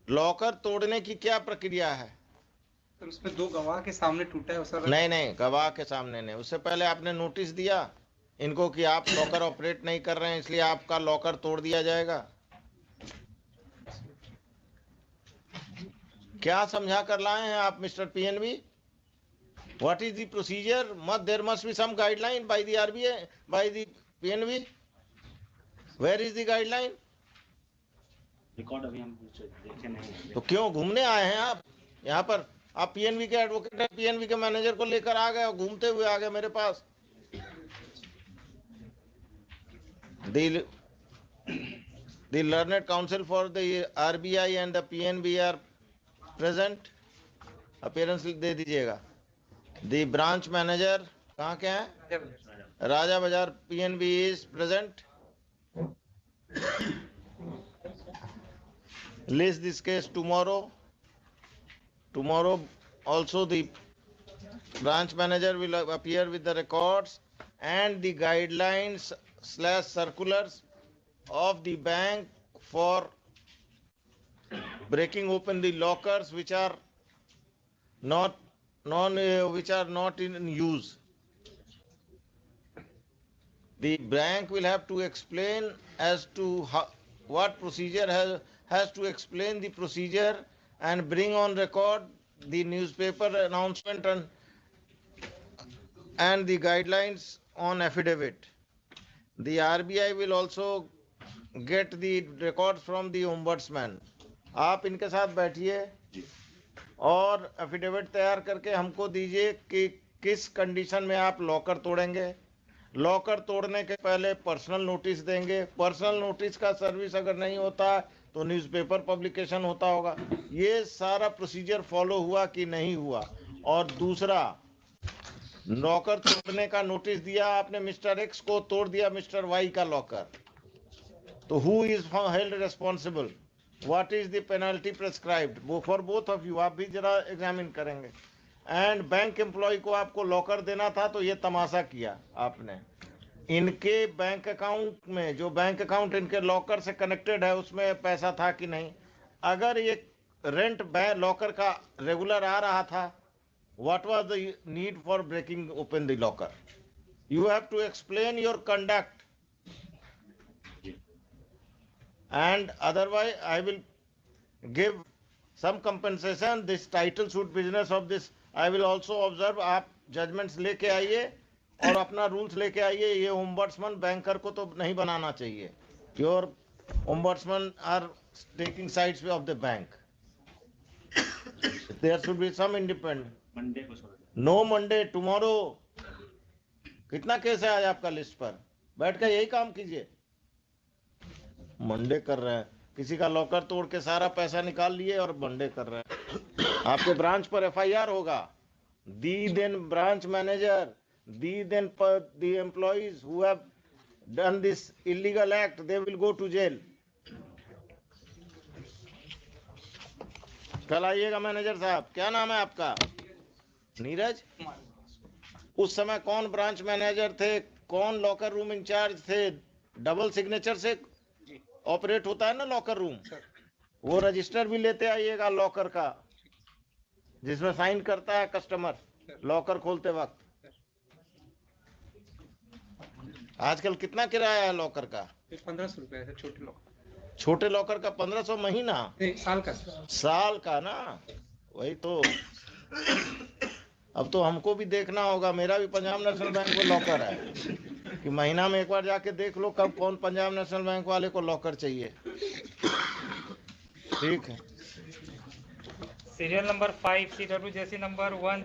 Locker तोड़ने की क्या प्रक्रिया है? तो उसमें 2 गवाह के सामने टूटा है सर। नहीं, गवाह के सामने नहीं, उससे पहले आपने नोटिस दिया इनको कि आप लॉकर ऑपरेट नहीं कर रहे हैं, इसलिए आपका लॉकर तोड़ दिया जाएगा। क्या समझा कर लाए हैं आप mister PNB? What is the procedure? There must be some guideline by the RBI, by the PNB. Where is the guideline? Record अभी हम देखे नहीं। तो क्यों घूमने आए हैं आप यहाँ पर? आप पीएनबी के एडवोकेट हैं, पीएनबी के मैनेजर को लेकर आ गए और घूमते हुए आ गए मेरे पास। The learned counsel for the RBI and the PNB are present. Appearance दे दीजिएगा। The branch manager कहाँ के हैं? राजा बाजार PNB is present. List this case tomorrow. Tomorrow also the branch manager will appear with the records and the guidelines / circulars of the bank for breaking open the lockers which are not in use. The bank will have to explain as to what procedure has to explain the procedure and bring on record the newspaper announcement and the guidelines on affidavit. The RBI will also get the records from the ombudsman. आप इनके साथ बैठिए और affidavit तैयार करके हमको दीजिए कि किस कंडीशन में आप लॉकर तोड़ेंगे। लॉकर तोड़ने के पहले पर्सनल नोटिस देंगे। पर्सनल नोटिस का सर्विस अगर नहीं होता तो न्यूज़पेपर पब्लिकेशन होता होगा। ये सारा प्रोसीजर फॉलो हुआ कि नहीं हुआ? और दूसरा, लॉकर तोड़ने का नोटिस दिया आपने मिस्टर एक्स को, तोड़ दिया मिस्टर वाई का लॉकर, तो who is held responsible? What is the penalty prescribed? वो फॉर बोथ ऑफ यू, आप भी जरा एग्जामिन करेंगे। एंड बैंक एम्प्लॉय को आपको लॉकर देना था तो ये तमाशा किया आपने। इनके बैंक अकाउंट में, जो बैंक अकाउंट इनके लॉकर से कनेक्टेड है, उसमें पैसा था कि नहीं? अगर ये रेंट लॉकर का रेगुलर आ रहा था, what was the need for breaking open the locker? You have to explain your conduct, and otherwise I will give some compensation. This title suit business of this I will also observe. आप judgments लेके आइए और अपना rules लेके आइए। ये ombudsman banker को तो नहीं बनाना चाहिए। Your ombudsman are taking sides of the bank. There should be some independent. Monday को छोड़ दे। No Monday, tomorrow. कितना केस है आज आपका लिस्ट पर? बैठ कर यही काम कीजिए। मंडे कर रहे हैं, किसी का लॉकर तोड़ के सारा पैसा निकाल लिए और मंडे कर रहे हैं। आपके ब्रांच पर एफआईआर होगा। The then branch manager, the then the employees who have done this illegal act, they will go to jail. कल आइएगा मैनेजर साहब। क्या नाम है आपका? नीरज। उस समय कौन ब्रांच मैनेजर थे, कौन लॉकर रूम इंचार्ज थे? डबल सिग्नेचर से ऑपरेट होता है ना लॉकर रूम। वो रजिस्टर भी लेते आइएगा लॉकर का, जिसमें साइन करता है कस्टमर लॉकर खोलते वक्त। आजकल कितना किराया है लॉकर का? 1500 रुपए है छोटे लॉकर। छोटे लॉकर का 1500 महीना? साल का। साल का ना, वही तो। अब तो हमको भी देखना होगा, मेरा भी पंजाब नेशनल बैंक में लॉकर है, कि महीना में एक बार जाके देख लो कब कौन पंजाब नेशनल बैंक वाले को लॉकर चाहिए। ठीक है। सीरियल नंबर 5 CW जैसी नंबर 1